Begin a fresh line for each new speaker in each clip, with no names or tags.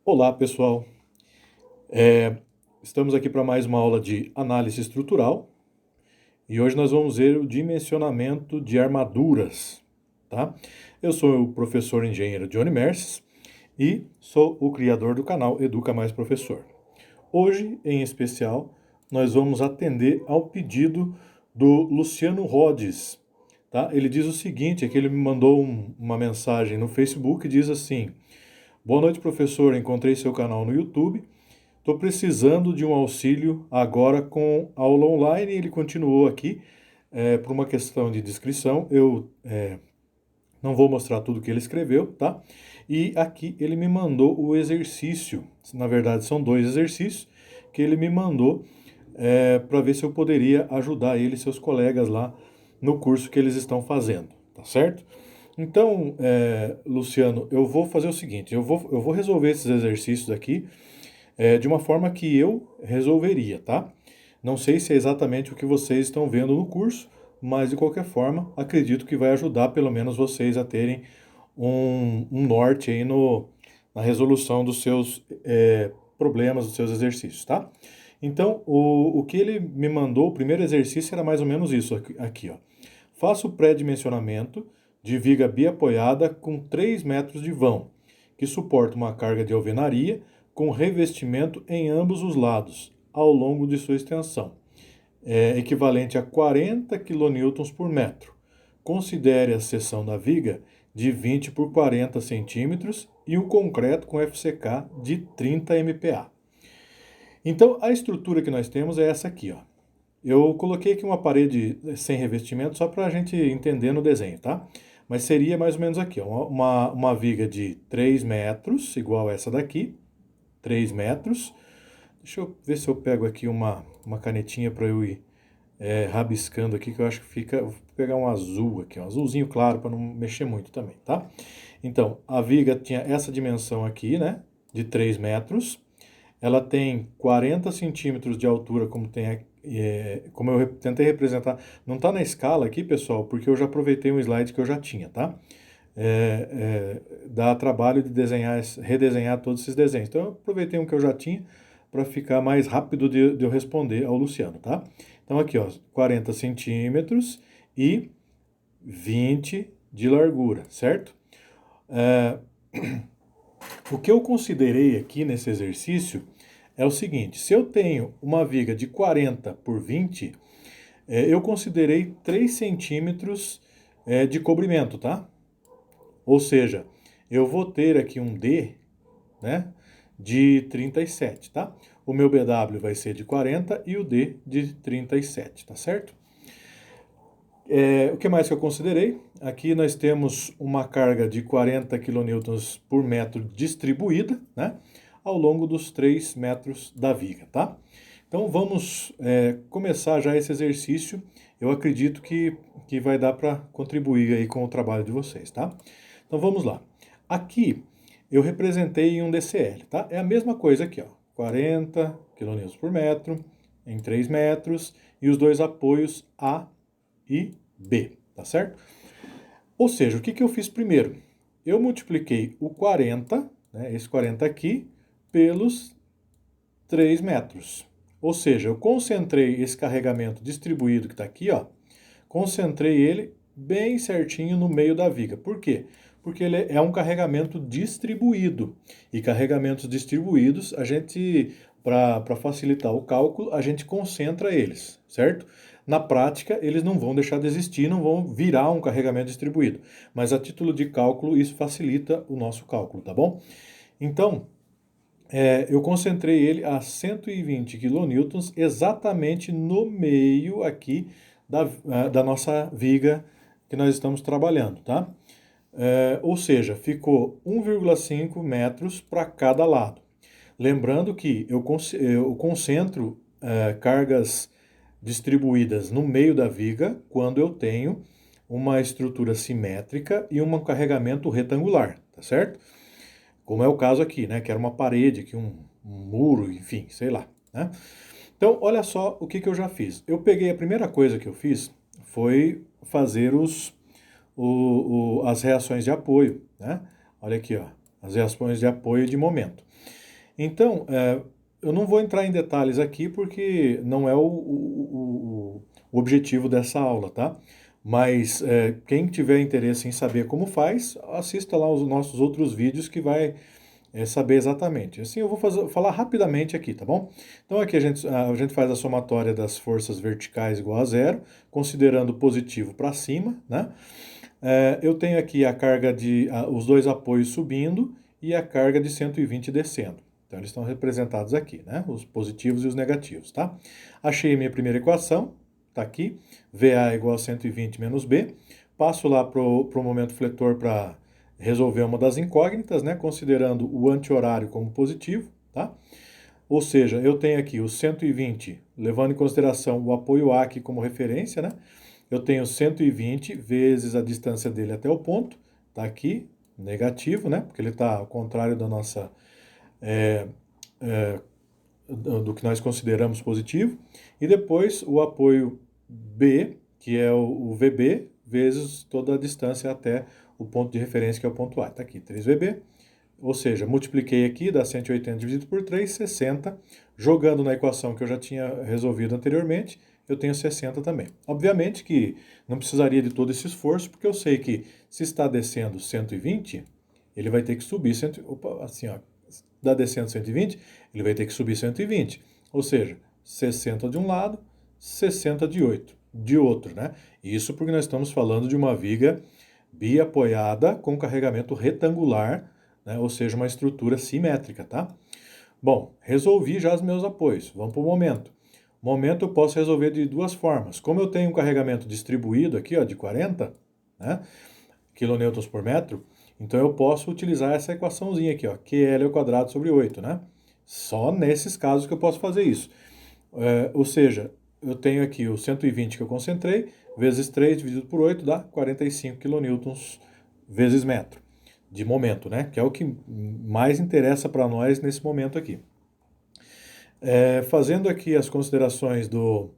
Olá, pessoal. Estamos aqui para mais uma aula de análise estrutural e hoje nós vamos ver o dimensionamento de armaduras, tá? Eu sou o professor engenheiro Johnny Merces e sou o criador do canal Educa Mais Professor. Hoje, em especial, nós vamos atender ao pedido do Luciano Rhodes, tá? Ele diz o seguinte, é que ele me mandou uma mensagem no Facebook e diz assim: boa noite, professor, encontrei seu canal no YouTube. Estou precisando de um auxílio agora com aula online. Ele continuou aqui por uma questão de descrição. Eu não vou mostrar tudo que ele escreveu, tá? E aqui ele me mandou o exercício. Na verdade, são 2 exercícios que ele me mandou para ver se eu poderia ajudar ele e seus colegas lá no curso que eles estão fazendo, tá certo? Então, Luciano, eu vou fazer o seguinte: eu vou resolver esses exercícios aqui de uma forma que eu resolveria, tá? Não sei se é exatamente o que vocês estão vendo no curso, mas de qualquer forma, acredito que vai ajudar pelo menos vocês a terem um norte aí na resolução dos seus problemas, dos seus exercícios, tá? Então, o que ele me mandou, o primeiro exercício era mais ou menos isso aqui, ó. Faça o pré-dimensionamento de viga biapoiada com 3 metros de vão, que suporta uma carga de alvenaria com revestimento em ambos os lados, ao longo de sua extensão, equivalente a 40 kN por metro. Considere a seção da viga de 20 por 40 centímetros e o concreto com FCK de 30 MPa. Então, a estrutura que nós temos é essa aqui, ó. Eu coloquei aqui uma parede sem revestimento só para a gente entender no desenho, tá? Mas seria mais ou menos aqui, ó, uma viga de 3 metros, igual essa daqui, 3 metros. Deixa eu ver se eu pego aqui uma canetinha para eu ir rabiscando aqui, que eu acho que fica... Vou pegar um azul aqui, um azulzinho claro, para não mexer muito também, tá? Então, a viga tinha essa dimensão aqui, né? De 3 metros. Ela tem 40 centímetros de altura, como eu tentei representar. Não está na escala aqui, pessoal, porque eu já aproveitei um slide que eu já tinha, tá? Dá trabalho de redesenhar todos esses desenhos. Então eu aproveitei um que eu já tinha para ficar mais rápido de eu responder ao Luciano, tá? Então aqui, ó, 40 centímetros e 20 de largura, certo? O que eu considerei aqui nesse exercício é o seguinte: se eu tenho uma viga de 40 por 20, eu considerei 3 centímetros de cobrimento, tá? Ou seja, eu vou ter aqui um D, né, de 37, tá? O meu BW vai ser de 40 e o D de 37, tá certo? O que mais que eu considerei? Aqui nós temos uma carga de 40 kN por metro distribuída, né, ao longo dos 3 metros da viga, tá? Então vamos começar já esse exercício. Eu acredito que vai dar para contribuir aí com o trabalho de vocês, tá? Então vamos lá. Aqui eu representei em um DCL, tá? É a mesma coisa aqui, ó. 40 kN por metro em 3 metros e os dois apoios A e B, tá certo? Ou seja, o que eu fiz primeiro? Eu multipliquei o 40, né, esse 40 aqui, pelos 3 metros. Ou seja, eu concentrei esse carregamento distribuído que está aqui, ó, concentrei ele bem certinho no meio da viga. Por quê? Porque ele é um carregamento distribuído. E carregamentos distribuídos, para facilitar o cálculo, a gente concentra eles, certo? Na prática, eles não vão deixar de existir, não vão virar um carregamento distribuído. Mas a título de cálculo, isso facilita o nosso cálculo, tá bom? Então, eu concentrei ele a 120 kN exatamente no meio aqui da nossa viga que nós estamos trabalhando, tá? Ou seja, ficou 1,5 metros para cada lado. Lembrando que eu concentro cargas distribuídas no meio da viga quando eu tenho uma estrutura simétrica e um carregamento retangular, tá certo? Como é o caso aqui, né? Que era uma parede, aqui um muro, enfim, sei lá, né? Então, olha só o que eu já fiz. Eu peguei, a primeira coisa que eu fiz foi fazer as reações de apoio, né? Olha aqui, ó, as reações de apoio de momento. Então, eu não vou entrar em detalhes aqui porque não é o objetivo dessa aula, tá? Mas quem tiver interesse em saber como faz, assista lá os nossos outros vídeos que vai saber exatamente. Assim, eu vou falar rapidamente aqui, tá bom? Então aqui a gente faz a somatória das forças verticais igual a zero, considerando positivo para cima, né? Eu tenho aqui a carga os dois apoios subindo e a carga de 120 descendo. Então eles estão representados aqui, né? Os positivos e os negativos, tá? Achei a minha primeira equação, tá aqui, VA igual a 120 menos B. Passo lá pro momento fletor para resolver uma das incógnitas, né? Considerando o anti-horário como positivo, tá? Ou seja, eu tenho aqui o 120, levando em consideração o apoio A aqui como referência, né? Eu tenho 120 vezes a distância dele até o ponto, tá aqui, negativo, né? Porque ele está ao contrário da nossa, do que nós consideramos positivo. E depois o apoio B, que é o VB, vezes toda a distância até o ponto de referência, que é o ponto A. Tá aqui, 3VB. Ou seja, multipliquei aqui, dá 180 dividido por 3, 60. Jogando na equação que eu já tinha resolvido anteriormente, eu tenho 60 também. Obviamente que não precisaria de todo esse esforço, porque eu sei que se está descendo 120, ele vai ter que subir, assim, ó, está descendo 120, ele vai ter que subir 120. Ou seja, 60 de um lado, 60 de outro, né? Isso porque nós estamos falando de uma viga biapoiada com carregamento retangular, né? Ou seja, uma estrutura simétrica, tá? Bom, resolvi já os meus apoios. Vamos para o momento. Momento eu posso resolver de duas formas. Como eu tenho um carregamento distribuído aqui, ó, de 40, né, quilonêutrons por metro, então eu posso utilizar essa equaçãozinha aqui, ó, QL ao quadrado sobre 8, né? Só nesses casos que eu posso fazer isso. Ou seja, eu tenho aqui o 120 que eu concentrei, vezes 3 dividido por 8 dá 45 quilonewtons vezes metro de momento, né? Que é o que mais interessa para nós nesse momento aqui. Fazendo aqui as considerações do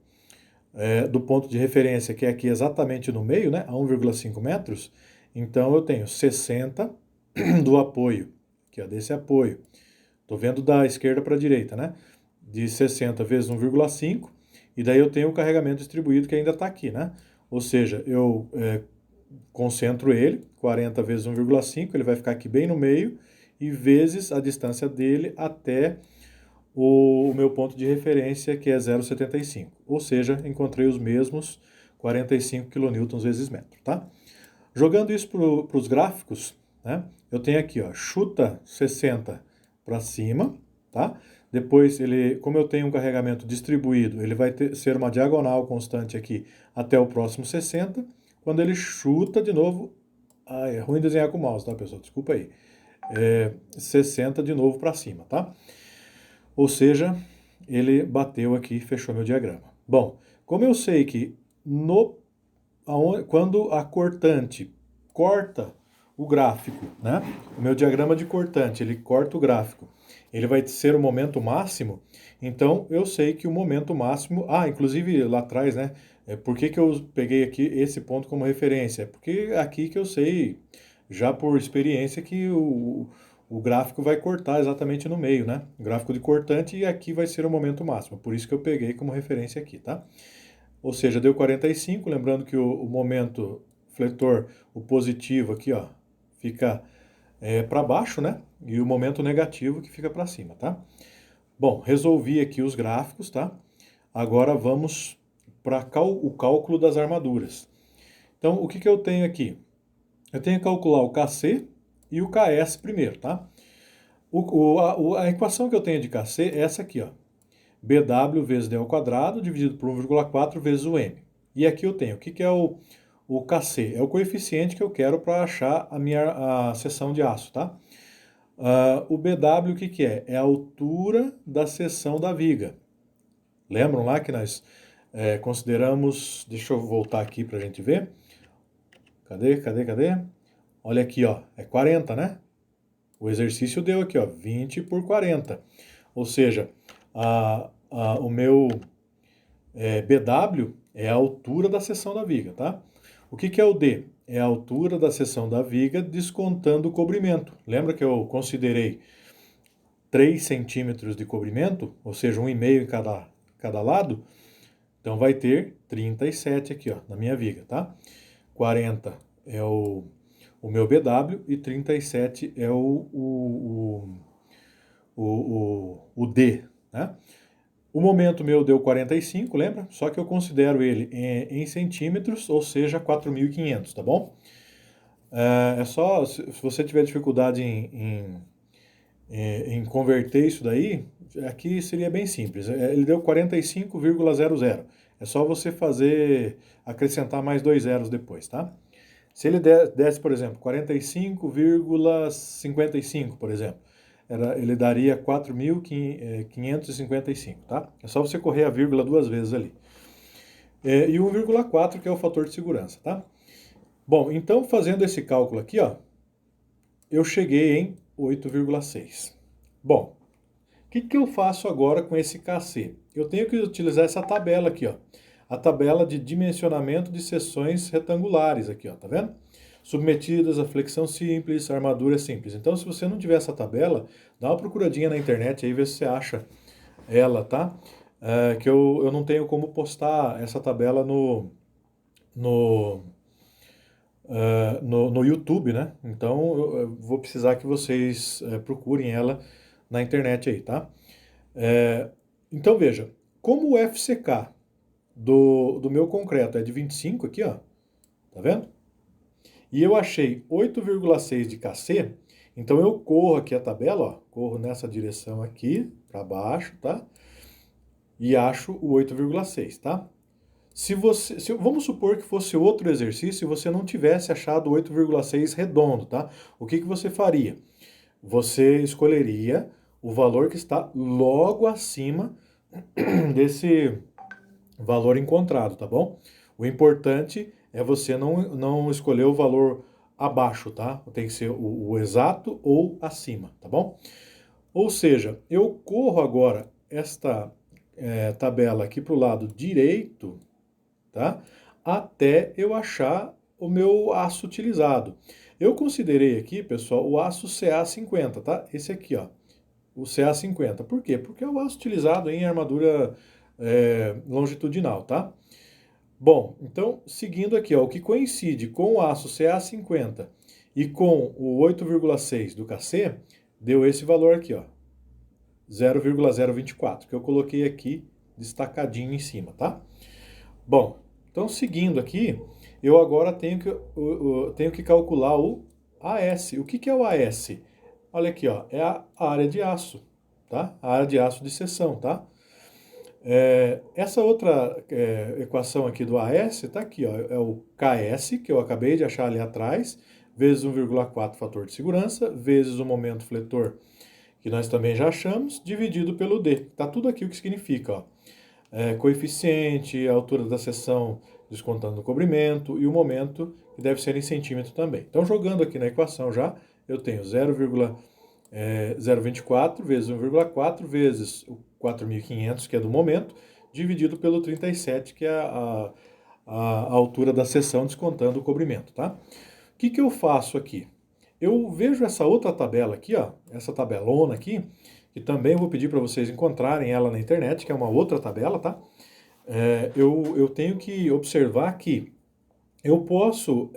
ponto de referência, que é aqui exatamente no meio, né? A 1,5 metros, então eu tenho 60 do apoio, que é desse apoio. Estou vendo da esquerda para a direita, né? De 60 vezes 1,5, e daí eu tenho o carregamento distribuído que ainda está aqui, né? Ou seja, eu concentro ele, 40 vezes 1,5, ele vai ficar aqui bem no meio, e vezes a distância dele até o meu ponto de referência, que é 0,75. Ou seja, encontrei os mesmos 45 kN vezes metro, tá? Jogando isso para os gráficos, né? Eu tenho aqui, ó, chuta 60 para cima, tá? Depois, como eu tenho um carregamento distribuído, ele vai ser uma diagonal constante aqui até o próximo 60. Quando ele chuta de novo, é ruim desenhar com o mouse, tá, pessoal? Desculpa aí. 60 de novo para cima, tá? Ou seja, ele bateu aqui e fechou meu diagrama. Bom, como eu sei que quando a cortante corta o gráfico, né? O meu diagrama de cortante, ele corta o gráfico. Ele vai ser o momento máximo, então eu sei que o momento máximo... inclusive lá atrás, né? Por que eu peguei aqui esse ponto como referência? Porque é aqui que eu sei, já por experiência, que o gráfico vai cortar exatamente no meio, né? O gráfico de cortante, e aqui vai ser o momento máximo. Por isso que eu peguei como referência aqui, tá? Ou seja, deu 45, lembrando que o momento fletor, o positivo aqui, ó, fica para baixo, né? E o momento negativo que fica para cima, tá? Bom, resolvi aqui os gráficos, tá? Agora vamos para o cálculo das armaduras. Então, o que eu tenho aqui? Eu tenho que calcular o Kc e o Ks primeiro, tá? A equação que eu tenho de Kc é essa aqui, ó. BW vezes D ao quadrado dividido por 1,4 vezes o M. E aqui eu tenho, o que é o Kc? É o coeficiente que eu quero para achar a seção de aço, tá? O BW, o que é? É a altura da seção da viga. Lembram lá que nós consideramos... Deixa eu voltar aqui para a gente ver. Cadê? Olha aqui, ó, é 40, né? O exercício deu aqui, ó, 20 por 40. Ou seja, o meu BW é a altura da seção da viga, tá? O que que é o D? É a altura da seção da viga descontando o cobrimento. Lembra que eu considerei 3 centímetros de cobrimento, ou seja, 1,5 em cada lado? Então vai ter 37 aqui, ó, na minha viga, tá? 40 é o meu BW e 37 é o D, né? O momento meu deu 45, lembra? Só que eu considero ele em centímetros, ou seja, 4.500, tá bom? É só, se você tiver dificuldade em converter isso daí, aqui seria bem simples. Ele deu 45,00. É só você acrescentar mais 2 zeros depois, tá? Se ele desse, por exemplo, 45,55, por exemplo, ele daria 4.555, tá? É só você correr a vírgula duas vezes ali. E 1,4, que é o fator de segurança, tá? Bom, então fazendo esse cálculo aqui, ó, eu cheguei em 8,6. Bom, o que eu faço agora com esse KC? Eu tenho que utilizar essa tabela aqui, ó. A tabela de dimensionamento de seções retangulares aqui, ó, tá vendo? Submetidas a flexão simples, armadura simples. Então, se você não tiver essa tabela, dá uma procuradinha na internet aí, vê se você acha ela, tá? Que eu não tenho como postar essa tabela no, no YouTube, né? Então, eu vou precisar que vocês procurem ela na internet aí, tá? Então, veja, como o FCK do meu concreto é de 25 aqui, ó, tá vendo? E eu achei 8,6 de KC, então eu corro aqui a tabela, ó, corro nessa direção aqui, para baixo, tá? E acho o 8,6, tá? Vamos supor que fosse outro exercício e você não tivesse achado 8,6 redondo, tá? O que você faria? Você escolheria o valor que está logo acima desse valor encontrado, tá bom? O importante é você não escolher o valor abaixo, tá? Tem que ser o exato ou acima, tá bom? Ou seja, eu corro agora esta tabela aqui para o lado direito, tá? Até eu achar o meu aço utilizado. Eu considerei aqui, pessoal, o aço CA50, tá? Esse aqui, ó, o CA50. Por quê? Porque é o aço utilizado em armadura longitudinal, tá? Bom, então, seguindo aqui, ó, o que coincide com o aço CA50 e com o 8,6 do KC, deu esse valor aqui, ó, 0,024, que eu coloquei aqui destacadinho em cima, tá? Bom, então seguindo aqui, eu agora tenho que calcular o AS. O que é o AS? Olha aqui, ó, é a área de aço, tá? A área de aço de seção, tá? Essa outra equação aqui do AS está aqui, ó, é o KS, que eu acabei de achar ali atrás, vezes 1,4 fator de segurança, vezes o momento fletor, que nós também já achamos, dividido pelo D. Está tudo aqui o que significa, ó. Coeficiente, a altura da seção descontando o cobrimento e o momento, que deve ser em centímetro também. Então, jogando aqui na equação já, eu tenho 0,024 vezes 1,4 vezes o 4.500, que é do momento, dividido pelo 37, que é a altura da seção descontando o cobrimento, tá? O que eu faço aqui? Eu vejo essa outra tabela aqui, ó, essa tabelona aqui, que também eu vou pedir para vocês encontrarem ela na internet, que é uma outra tabela, tá? Eu tenho que observar que eu posso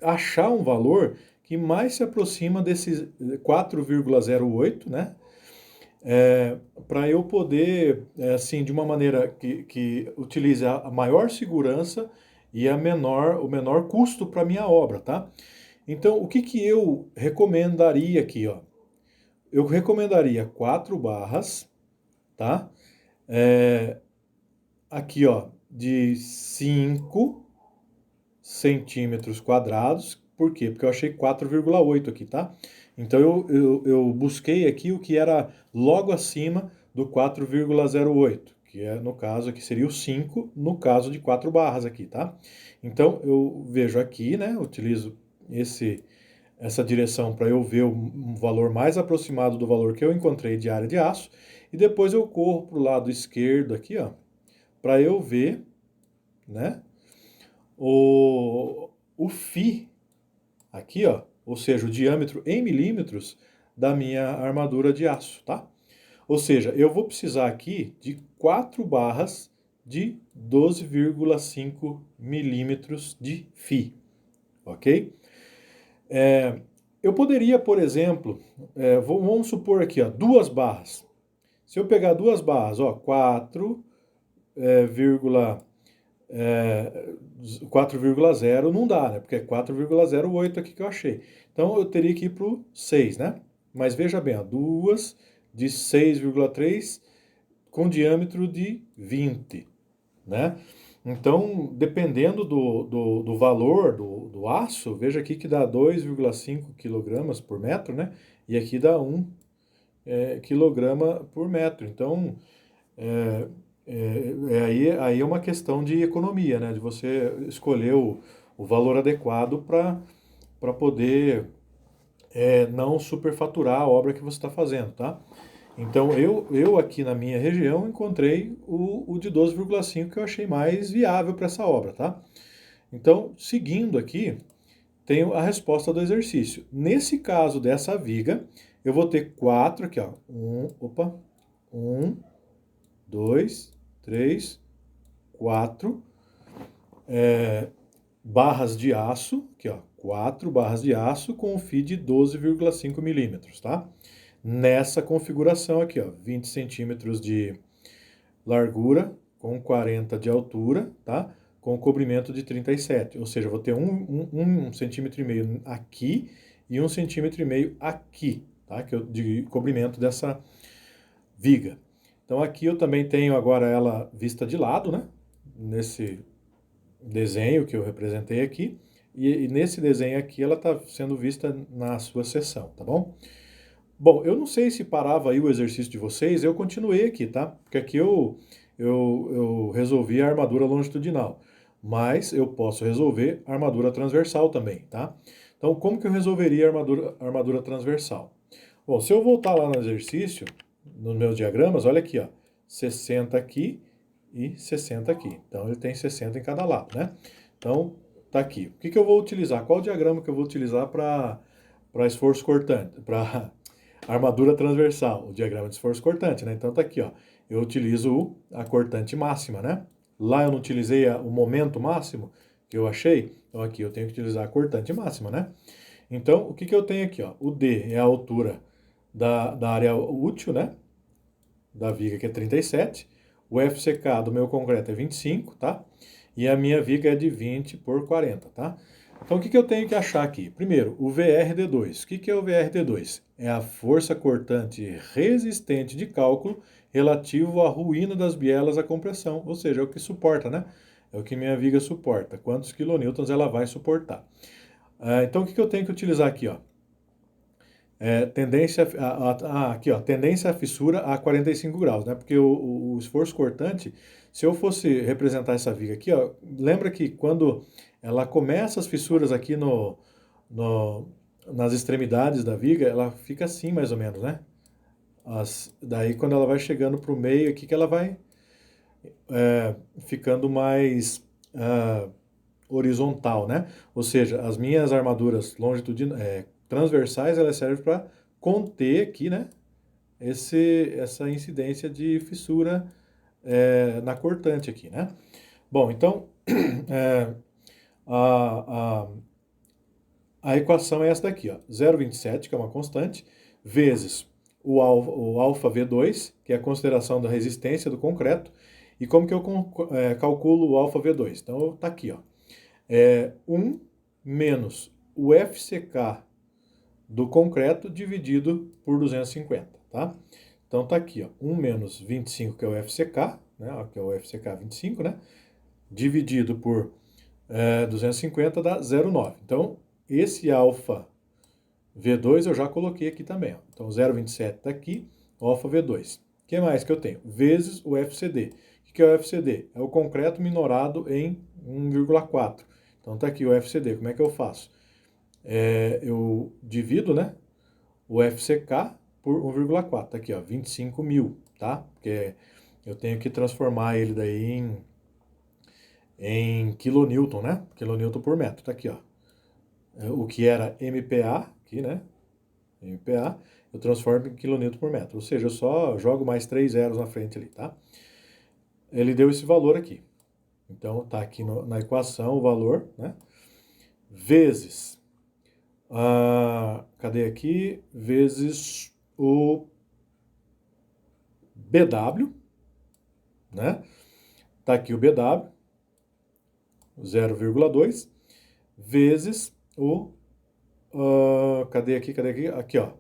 achar um valor que mais se aproxima desses 4,08, né? Para eu poder, assim, de uma maneira que utilize a maior segurança e o menor custo para minha obra, tá? Então, o que eu recomendaria aqui, ó? Eu recomendaria 4 barras, tá? Aqui, ó, de 5 centímetros quadrados. Por quê? Porque eu achei 4,8 aqui, tá? Então eu busquei aqui o que era logo acima do 4,08, que é, no caso aqui seria o 5, no caso de 4 barras aqui, tá? Então eu vejo aqui, né, utilizo essa direção para eu ver um valor mais aproximado do valor que eu encontrei de área de aço, e depois eu corro para o lado esquerdo aqui, ó, para eu ver, né, o φ aqui, ó, ou seja, o diâmetro em milímetros da minha armadura de aço, tá? Ou seja, eu vou precisar aqui de 4 barras de 12,5 milímetros de φ, ok? Eu poderia, por exemplo, vamos supor aqui, ó, 2 barras. Se eu pegar 2 barras, ó, 4,0 não dá, né? Porque é 4,08 aqui que eu achei. Então eu teria que ir para o 6, né? Mas veja bem, ó, 2 de 6,3 com diâmetro de 20, né? Então, dependendo do valor do aço, veja aqui que dá 2,5 kg por metro, né? E aqui dá 1 quilograma por metro. Então, aí é uma questão de economia, né? De você escolher o valor adequado para poder não superfaturar a obra que você está fazendo, tá? Então, eu aqui na minha região encontrei o de 12,5 que eu achei mais viável para essa obra, tá? Então, seguindo aqui, tenho a resposta do exercício. Nesse caso dessa viga, eu vou ter 4 aqui, ó. 2, 3, 4 barras de aço, aqui ó, 4 barras de aço com um fio de 12,5 milímetros, tá? Nessa configuração aqui, ó, 20 centímetros de largura com 40 de altura, tá? Com cobrimento de 37, ou seja, eu vou ter um centímetro e meio aqui e 1,5 cm aqui, tá? De cobrimento dessa viga. Então aqui eu também tenho agora ela vista de lado, né? Nesse desenho que eu representei aqui. E nesse desenho aqui ela está sendo vista na sua seção, tá bom? Bom, eu não sei se parava aí o exercício de vocês, eu continuei aqui, tá? Porque aqui eu resolvi a armadura longitudinal, mas eu posso resolver a armadura transversal também, tá? Então, como que eu resolveria a armadura transversal? Bom, se eu voltar lá no exercício, nos meus diagramas, olha aqui, ó, 60 aqui e 60 aqui. Então, ele tem 60 em cada lado, né? Então, tá aqui. O que que eu vou utilizar? Qual diagrama que eu vou utilizar para esforço cortante, para armadura transversal, o diagrama de esforço cortante, né? Então tá aqui, ó. Eu utilizo a cortante máxima, né? Lá eu não utilizei o momento máximo que eu achei, então aqui eu tenho que utilizar a cortante máxima, né? Então, o que que eu tenho aqui, ó? O D é a altura da área útil, né? Da viga, que é 37. O FCK do meu concreto é 25, tá? E a minha viga é de 20 por 40, tá? Então, o que que eu tenho que achar aqui? Primeiro, o VRD2. O que que é o VRD2? É a força cortante resistente de cálculo relativo à ruína das bielas à compressão, ou seja, é o que suporta, né? É o que minha viga suporta, quantos quilonewtons ela vai suportar. Então, o que que eu tenho que utilizar aqui, ó? Aqui, ó, tendência à fissura a 45 graus, né? Porque o esforço cortante, se eu fosse representar essa viga aqui, ó, lembra que quando ela começa as fissuras aqui nas extremidades da viga, ela fica assim mais ou menos, né? Daí quando ela vai chegando para o meio aqui, que ela vai ficando mais horizontal, né? Ou seja, as minhas armaduras transversais, elas servem para conter aqui, né? Essa incidência de fissura na cortante aqui, né? Bom, então a, a, a equação é essa daqui, ó, 0,27, que é uma constante, vezes o alfa V2, que é a consideração da resistência do concreto, e como que eu calculo o alfa V2? Então, tá aqui, ó, 1 menos o FCK do concreto dividido por 250, tá? Então tá aqui, ó, 1 menos 25, que é o FCK, né, que é o FCK 25, né, dividido por 250 dá 0,9. Então, esse alfa V2 eu já coloquei aqui também, ó. Então 0,27 tá aqui, alfa V2. O que mais que eu tenho? Vezes o FCD. O que é o FCD? É o concreto minorado em 1,4. Então tá aqui o FCD. Como é que eu faço? Eu divido, né, o FCK por 1,4. Tá aqui, ó, 25 mil, tá? Porque eu tenho que transformar ele daí em quilonewton, né? Quilonewton por metro, tá aqui, ó. O que era MPa, aqui, né? MPa, eu transformo em quilonewton por metro. Ou seja, eu só jogo mais 3 zeros na frente ali, tá? Ele deu esse valor aqui. Então, tá aqui na equação o valor, né? Vezes, cadê aqui? Vezes o BW, né? Tá aqui o BW, 0,2, vezes o, cadê aqui? Aqui, ó,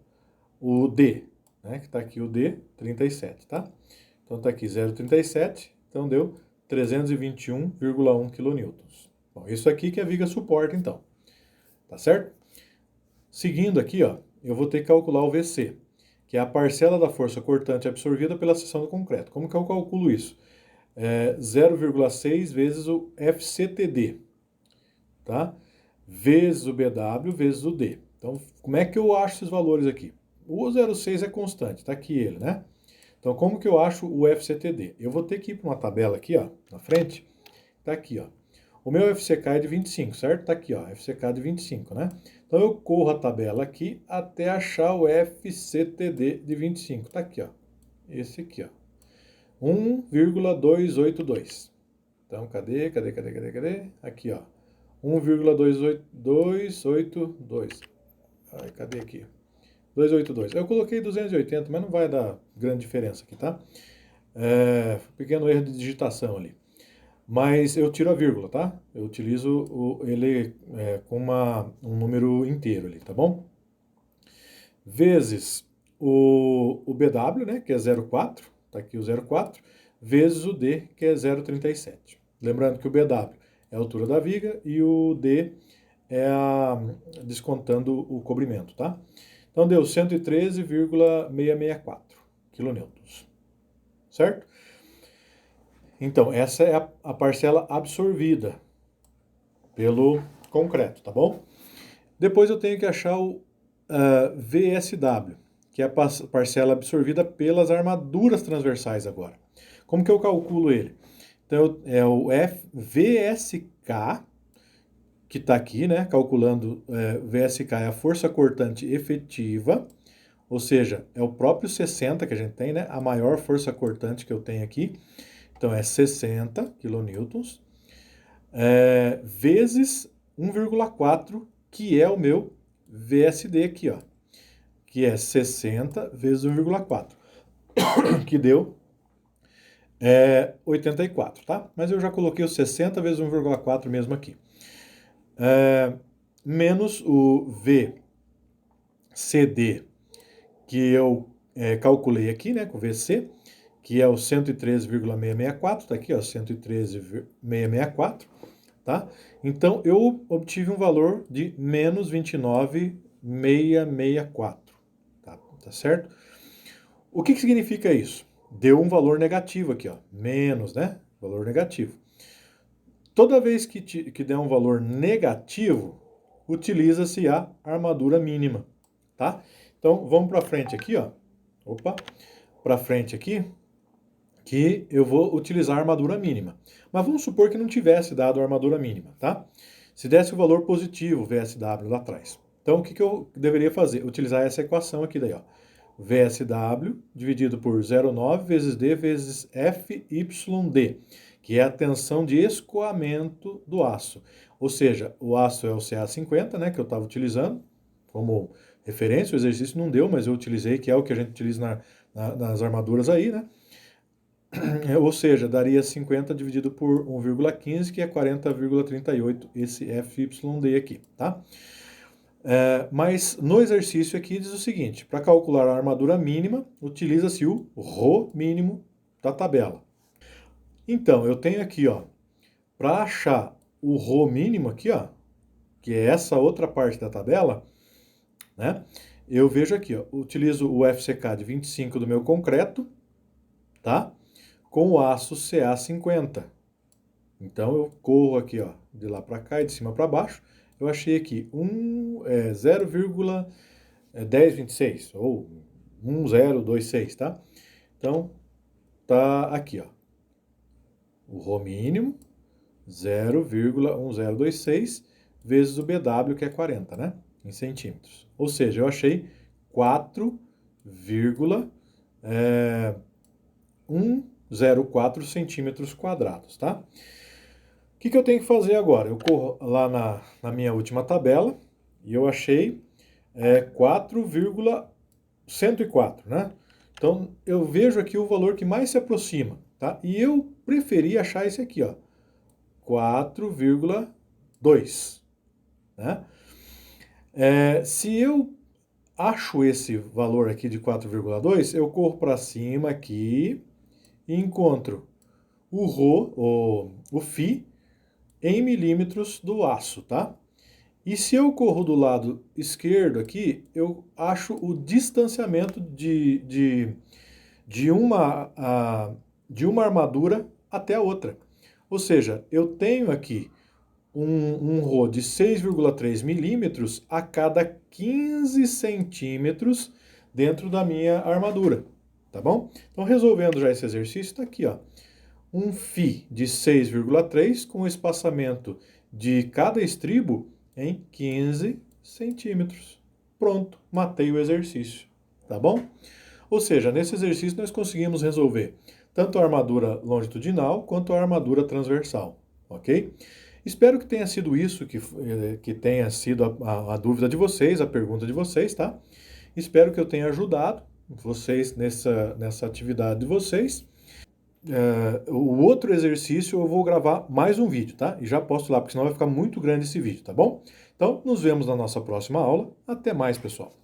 o D, né? Que tá aqui o D, 37, tá? Então tá aqui 0,37, então deu 321,1 quilonewtons. Bom, isso aqui que a viga suporta, então. Tá certo? Seguindo aqui, ó, eu vou ter que calcular o VC, que é a parcela da força cortante absorvida pela seção do concreto. Como que eu calculo isso? 0,6 vezes o FCTD, tá? Vezes o BW, vezes o D. Então, como é que eu acho esses valores aqui? O 0,6 é constante, tá aqui ele, né? Então, como que eu acho o FCTD? Eu vou ter que ir para uma tabela aqui, ó, na frente. Tá aqui, ó. O meu FCK é de 25, certo? Tá aqui, ó, FCK de 25, né? Então, eu corro a tabela aqui até achar o FCTD de 25. Tá aqui, ó. Esse aqui, ó. 1,282. Então, cadê? Aqui, ó. 1,282. Ai, cadê aqui? 282. Eu coloquei 280, mas não vai dar grande diferença aqui, tá? Pequeno erro de digitação ali. Mas eu tiro a vírgula, tá? Eu utilizo ele com um número inteiro ali, tá bom? Vezes o BW, né, que é 0,4, tá aqui o 0,4, vezes o D, que é 0,37. Lembrando que o BW é a altura da viga e o D é descontando o cobrimento, tá? Então deu 113,664 quilonewtons, certo? Então, essa é a parcela absorvida pelo concreto, tá bom? Depois eu tenho que achar o VSW, que é a parcela absorvida pelas armaduras transversais agora. Como que eu calculo ele? Então, é o VSK, que está aqui, né? Calculando, VSK é a força cortante efetiva, ou seja, é o próprio 60 que a gente tem, né? A maior força cortante que eu tenho aqui. Então, é 60 quilonewtons, vezes 1,4, que é o meu VSD aqui, ó. Que é 60 vezes 1,4, que deu 84, tá? Mas eu já coloquei o 60 vezes 1,4 mesmo aqui. Menos o VCD, que eu calculei aqui, né, com o VC, que é o 113,664, tá aqui, ó, 113,664, tá? Então, eu obtive um valor de menos 29,664, tá certo? O que significa isso? Deu um valor negativo aqui, ó, menos, né? Valor negativo. Toda vez que der um valor negativo, utiliza-se a armadura mínima, tá? Então, vamos para frente aqui, ó. Opa, para frente aqui, que eu vou utilizar a armadura mínima. Mas vamos supor que não tivesse dado a armadura mínima, tá? Se desse o valor positivo, VSW lá atrás. Então, o que eu deveria fazer? Utilizar essa equação aqui daí, ó. VSW dividido por 0,9 vezes D vezes FYD, que é a tensão de escoamento do aço. Ou seja, o aço é o CA50, né, que eu estava utilizando como referência. O exercício não deu, mas eu utilizei, que é o que a gente utiliza nas armaduras aí, né? Ou seja, daria 50 dividido por 1,15, que é 40,38, esse FYD aqui, tá? Mas no exercício aqui diz o seguinte, para calcular a armadura mínima, utiliza-se o Rho mínimo da tabela. Então, eu tenho aqui, ó, para achar o Rho mínimo aqui, ó, que é essa outra parte da tabela, né? Eu vejo aqui, ó, utilizo o FCK de 25 do meu concreto, tá? Com o aço CA50. Então eu corro aqui, ó, de lá para cá e de cima para baixo. Eu achei aqui 0,1026 ou 1026, tá? Então tá aqui, ó. O Rho mínimo, 0,1026 vezes o BW, que é 40, né? Em centímetros. Ou seja, eu achei 4,104 centímetros quadrados, tá? O que eu tenho que fazer agora? Eu corro lá na minha última tabela e eu achei 4,104, né? Então, eu vejo aqui o valor que mais se aproxima, tá? E eu preferi achar esse aqui, ó, 4,2, né? Se eu acho esse valor aqui de 4,2, eu corro para cima aqui e encontro o Rho, o Φ, em milímetros do aço, tá? E se eu corro do lado esquerdo aqui, eu acho o distanciamento de de uma armadura até a outra. Ou seja, eu tenho aqui um Rho de 6,3 milímetros a cada 15 centímetros dentro da minha armadura, tá bom? Então, resolvendo já esse exercício, está aqui, ó. Um Φ de 6,3 com o espaçamento de cada estribo em 15 centímetros. Pronto, matei o exercício, tá bom? Ou seja, nesse exercício nós conseguimos resolver tanto a armadura longitudinal quanto a armadura transversal, ok? Espero que tenha sido isso, que tenha sido a dúvida de vocês, a pergunta de vocês, tá? Espero que eu tenha ajudado vocês nessa atividade de vocês. O outro exercício eu vou gravar mais um vídeo, tá? E já posto lá, porque senão vai ficar muito grande esse vídeo, tá bom? Então, nos vemos na nossa próxima aula. Até mais, pessoal!